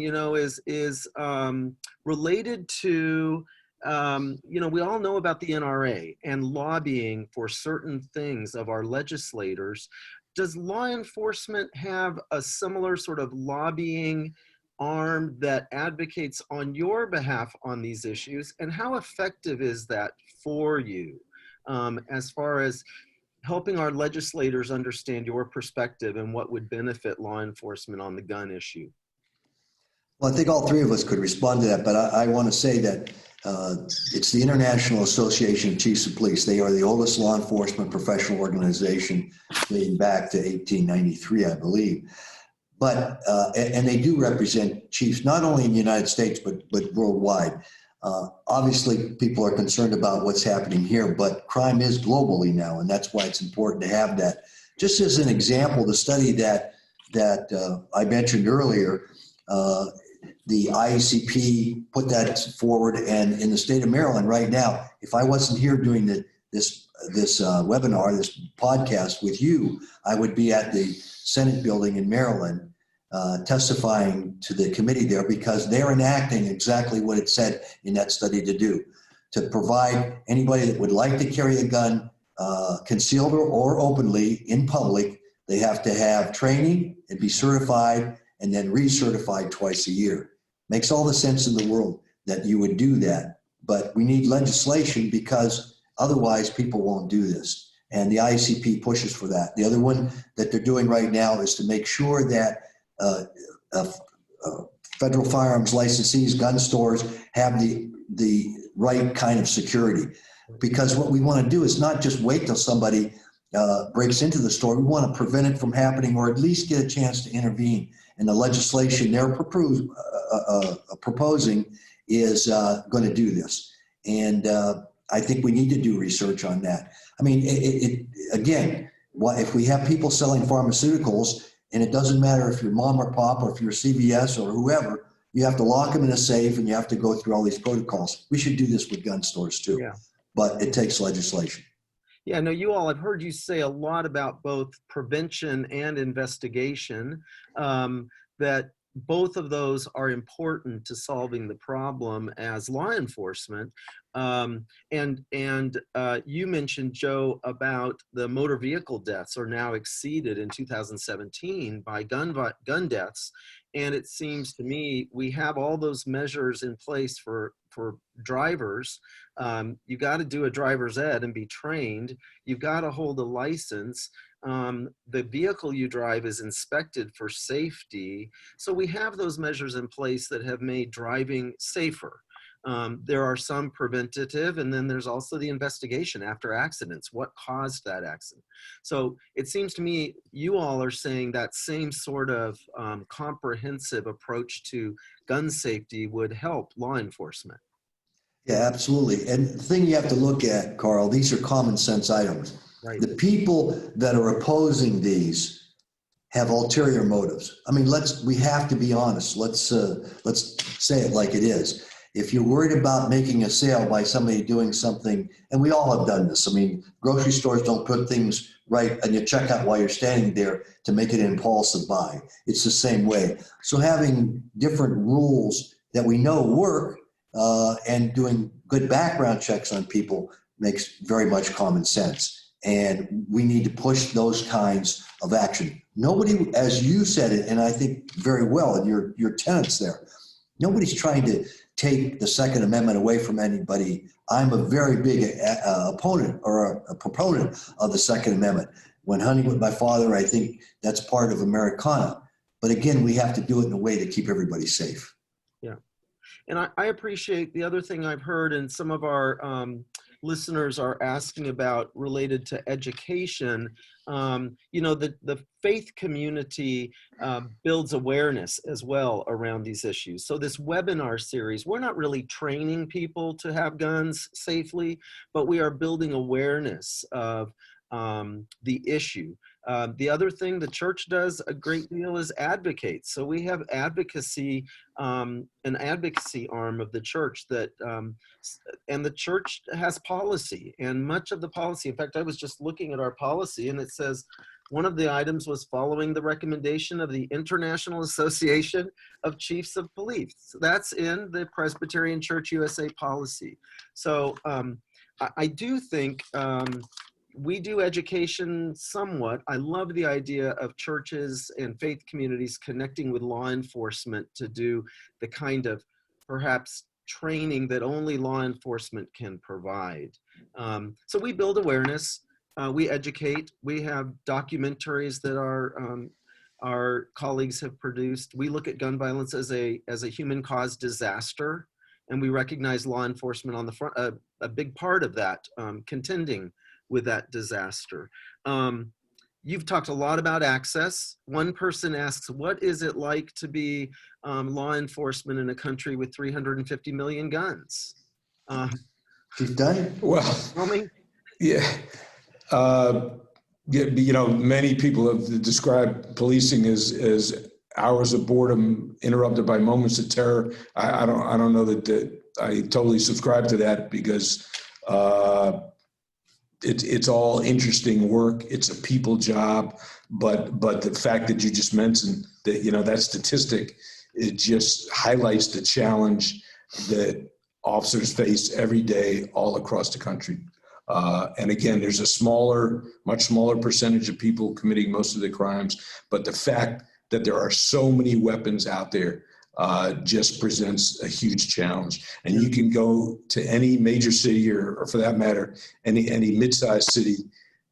is related to, we all know about the NRA and lobbying for certain things of our legislators. Does law enforcement have a similar sort of lobbying arm that advocates on your behalf on these issues? And how effective is that for you as far as helping our legislators understand your perspective and what would benefit law enforcement on the gun issue? Well, I think all three of us could respond to that, but I want to say that it's the International Association of Chiefs of Police. They are the oldest law enforcement professional organization dating back to 1893, I believe. But, and they do represent chiefs, not only in the United States, but worldwide. Obviously, people are concerned about what's happening here, but crime is globally now, and that's why it's important to have that. Just as an example, the study that I mentioned earlier, the IACP put that forward, and in the state of Maryland right now, if I wasn't here doing this webinar, this podcast with you, I would be at the Senate building in Maryland testifying to the committee there, because they're enacting exactly what it said in that study to do, to provide anybody that would like to carry a gun concealed or openly in public. They have to have training and be certified and then recertified twice a year. Makes all the sense in the world that you would do that, but we need legislation because otherwise people won't do this. And the ICP pushes for that. The other one that they're doing right now is to make sure that federal firearms licensees, gun stores have the right kind of security. Because what we want to do is not just wait till somebody breaks into the store. We want to prevent it from happening, or at least get a chance to intervene. And the legislation they're proposing is going to do this. And I think we need to do research on that. I mean, again, if we have people selling pharmaceuticals, and it doesn't matter if you're mom or pop or if you're CVS or whoever, you have to lock them in a safe and you have to go through all these protocols. We should do this with gun stores too. Yeah. But it takes legislation. Yeah, no, you all, I've heard you say a lot about both prevention and investigation, that both of those are important to solving the problem as law enforcement. And you mentioned, Joe, about the motor vehicle deaths are now exceeded in 2017 by gun deaths. And it seems to me we have all those measures in place for drivers. You got to do a driver's ed and be trained. You've got to hold a license. The vehicle you drive is inspected for safety. So we have those measures in place that have made driving safer. There are some preventative, and then there's also the investigation after accidents. What caused that accident? So it seems to me you all are saying that same sort of comprehensive approach to gun safety would help law enforcement. Yeah, absolutely. And the thing you have to look at, Carl, these are common sense items. Right. The people that are opposing these have ulterior motives. I mean, we have to be honest. Let's say it like it is. If you're worried about making a sale by somebody doing something, and we all have done this. I mean, grocery stores don't put things right on your checkout while you're standing there to make it an impulsive buy. It's the same way. So having different rules that we know work, and doing good background checks on people makes very much common sense. And we need to push those kinds of action. Nobody, as you said it, and I think very well in your tenets there, nobody's trying to take the Second Amendment away from anybody. I'm a very big opponent or a proponent of the Second Amendment. When hunting with my father, I think that's part of Americana. But again, we have to do it in a way to keep everybody safe. Yeah. And I appreciate the other thing I've heard, and some of our listeners are asking about related to education. You know, the faith community builds awareness as well around these issues. So this webinar series, we're not really training people to have guns safely, but we are building awareness of the issue. The other thing the church does a great deal is advocate. So we have advocacy, an advocacy arm of the church that, and the church has policy, and much of the policy, in fact, I was just looking at our policy and it says, one of the items was following the recommendation of the International Association of Chiefs of Police. So that's in the Presbyterian Church USA policy. So I do think, we do education somewhat. I love the idea of churches and faith communities connecting with law enforcement to do the kind of perhaps training that only law enforcement can provide. So we build awareness, we educate, we have documentaries that our colleagues have produced. We look at gun violence as a human caused disaster, and we recognize law enforcement on the front, a big part of that, contending with that disaster. You've talked a lot about access. One person asks, what is it like to be law enforcement in a country with 350 million guns? Chief Dine? Well, Tell me. yeah. You know, many people have described policing as hours of boredom interrupted by moments of terror. I don't know that I totally subscribe to that, because it's all interesting work. It's a people job, but the fact that you just mentioned that, you know, that statistic, it just highlights the challenge that officers face every day all across the country. And again, there's a much smaller percentage of people committing most of the crimes, but the fact that there are so many weapons out there just presents a huge challenge. And you can go to any major city, or for that matter, any mid-sized city,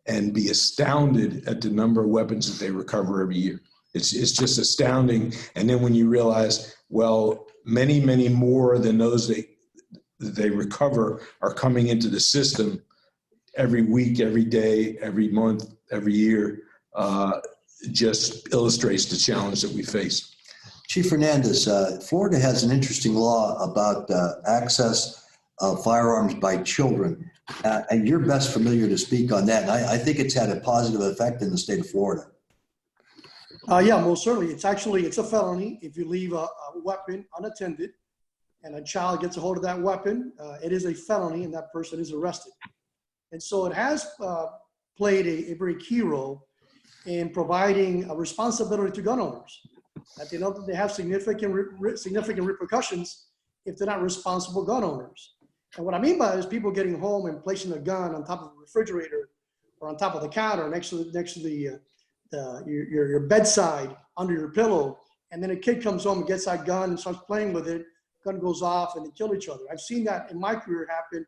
and be astounded at the number of weapons that they recover every year. It's just astounding. And then when you realize, well, many, many more than those they recover are coming into the system every week, every day, every month, every year, just illustrates the challenge that we face. Chief Fernandez, Florida has an interesting law about access of firearms by children, and you're best familiar to speak on that. And I think it's had a positive effect in the state of Florida. Yeah, most certainly. It's a felony if you leave a weapon unattended and a child gets a hold of that weapon. It is a felony, and that person is arrested. And so it has played a very key role in providing a responsibility to gun owners, that they know that they have significant repercussions if they're not responsible gun owners. And what I mean by that is people getting home and placing a gun on top of a refrigerator or on top of the counter next to your bedside under your pillow, and then a kid comes home and gets that gun and starts playing with it, gun goes off and they kill each other. I've seen that in my career happen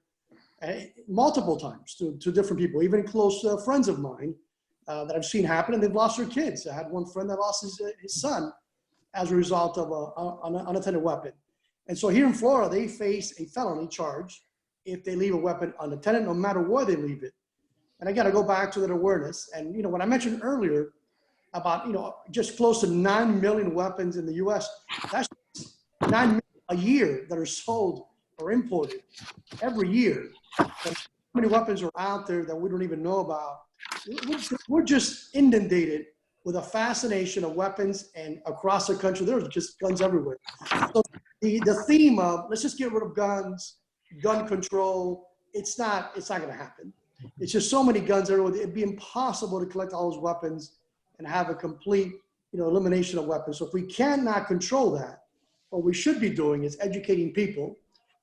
multiple times to different people, even close friends of mine that I've seen happen, and they've lost their kids. I had one friend that lost his son as a result of an unattended weapon. And so here in Florida, they face a felony charge if they leave a weapon unattended, no matter where they leave it. And again, I go back to that awareness. And, you know, when I mentioned earlier about, you know, just close to 9 million weapons in the US, that's 9 million a year that are sold or imported every year. And how many weapons are out there that we don't even know about? We're just inundated with a fascination of weapons, and across the country, there's just guns everywhere. So the theme of let's just get rid of guns, gun control, it's not going to happen. It's just so many guns everywhere. It'd be impossible to collect all those weapons and have a complete, you know, elimination of weapons. So if we cannot control that, what we should be doing is educating people,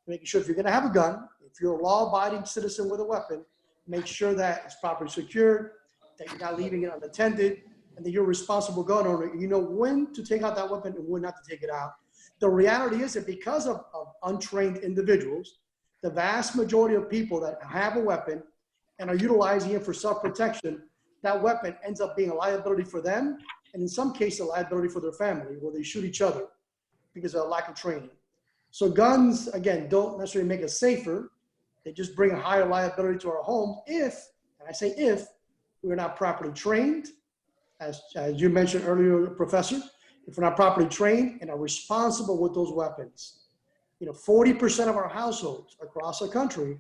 making sure if you're going to have a gun, if you're a law-abiding citizen with a weapon, make sure that it's properly secured, that you're not leaving it unattended, and that you're a responsible gun owner. You know when to take out that weapon and when not to take it out. The reality is that because of untrained individuals, the vast majority of people that have a weapon and are utilizing it for self-protection, that weapon ends up being a liability for them, and in some cases, a liability for their family, where they shoot each other because of a lack of training. So guns, again, don't necessarily make us safer. They just bring a higher liability to our homes if, and I say if, we're not properly trained, as you mentioned earlier, Professor, if we're not properly trained and are responsible with those weapons. You know, 40% of our households across the country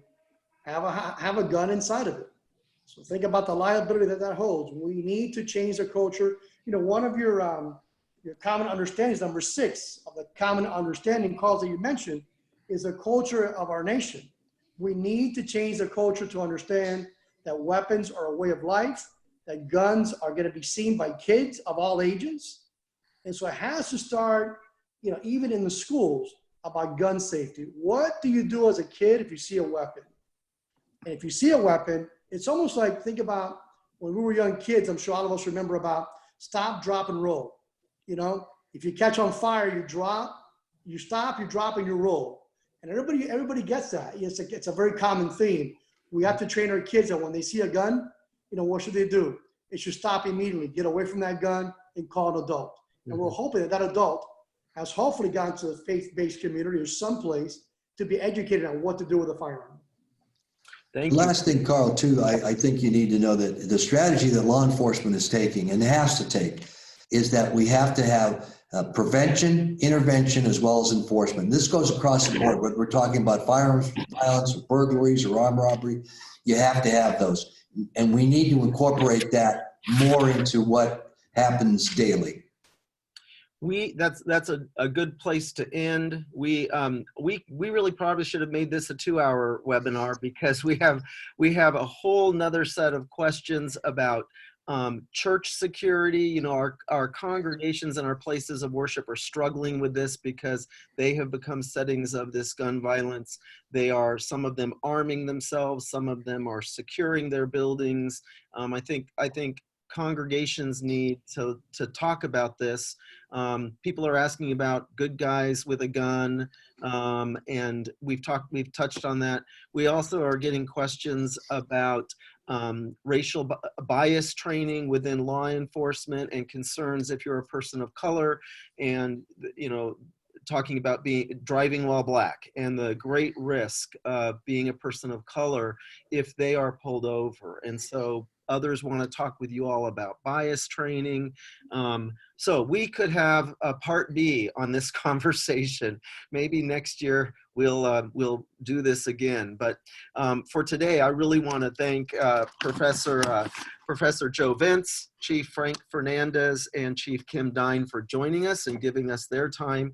have a gun inside of it. So think about the liability that holds. We need to change the culture. You know, one of your common understandings, number 6 of the common understanding calls that you mentioned, is the culture of our nation. We need to change the culture to understand that weapons are a way of life, that guns are going to be seen by kids of all ages. And so it has to start, you know, even in the schools, about gun safety. What do you do as a kid if you see a weapon? And if you see a weapon, it's almost like, think about when we were young kids, I'm sure all of us remember about stop, drop, and roll. You know, if you catch on fire, you drop, you stop, you drop, and you roll. And everybody gets that. It's a very common theme. We have to train our kids that when they see a gun, you know, what should they do? They should stop immediately, get away from that gun, and call an adult. And we're hoping that that adult has hopefully gone to the faith-based community or someplace to be educated on what to do with a firearm. The last thing, Carl, too, I think you need to know that the strategy that law enforcement is taking, and has to take, is that we have to have prevention, intervention, as well as enforcement. This goes across the board, whether we're talking about firearms violence, or burglaries, or armed robbery. You have to have those. And we need to incorporate that more into what happens daily. That's a good place to end. We really probably should have made this a 2-hour webinar, because we have a whole nother set of questions about church security. You know, our congregations and our places of worship are struggling with this because they have become settings of this gun violence. Some of them arming themselves, some of them are securing their buildings. I think congregations need to talk about this. People are asking about good guys with a gun, and we've touched on that. We also are getting questions about racial bias training within law enforcement, and concerns if you're a person of color, and, you know, talking about driving while black and the great risk of being a person of color if they are pulled over. And so others want to talk with you all about bias training. So we could have a part B on this conversation. Maybe next year we'll do this again. But for today, I really want to thank Professor Joe Vince, Chief Frank Fernandez, and Chief Kim Dine for joining us and giving us their time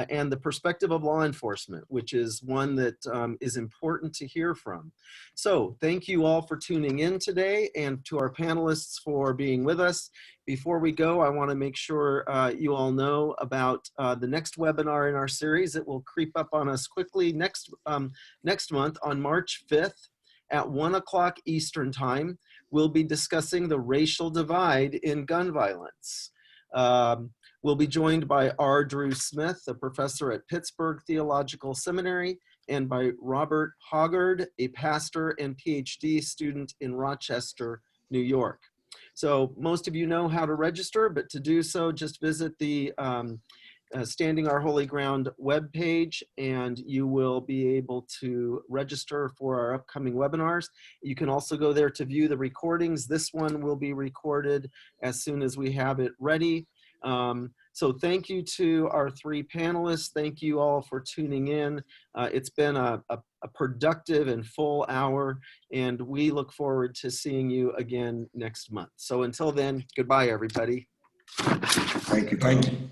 and the perspective of law enforcement, which is one that is important to hear from. So thank you all for tuning in today, and to our panelists for being with us. Before we go, I want to make sure you all know about the next webinar in our series. It will creep up on us quickly next month on March 5th at 1 o'clock Eastern Time. We'll be discussing the racial divide in gun violence. We'll be joined by R. Drew Smith, a professor at Pittsburgh Theological Seminary, and by Robert Hoggard, a pastor and PhD student in Rochester, New York. So most of you know how to register, but to do so, just visit the Standing Our Holy Ground webpage, and you will be able to register for our upcoming webinars. You can also go there to view the recordings. This one will be recorded as soon as we have it ready. So thank you to our three panelists. Thank you all for tuning in. It's been a productive and full hour, and we look forward to seeing you again next month. So until then, goodbye, everybody. Thank you. Thank you.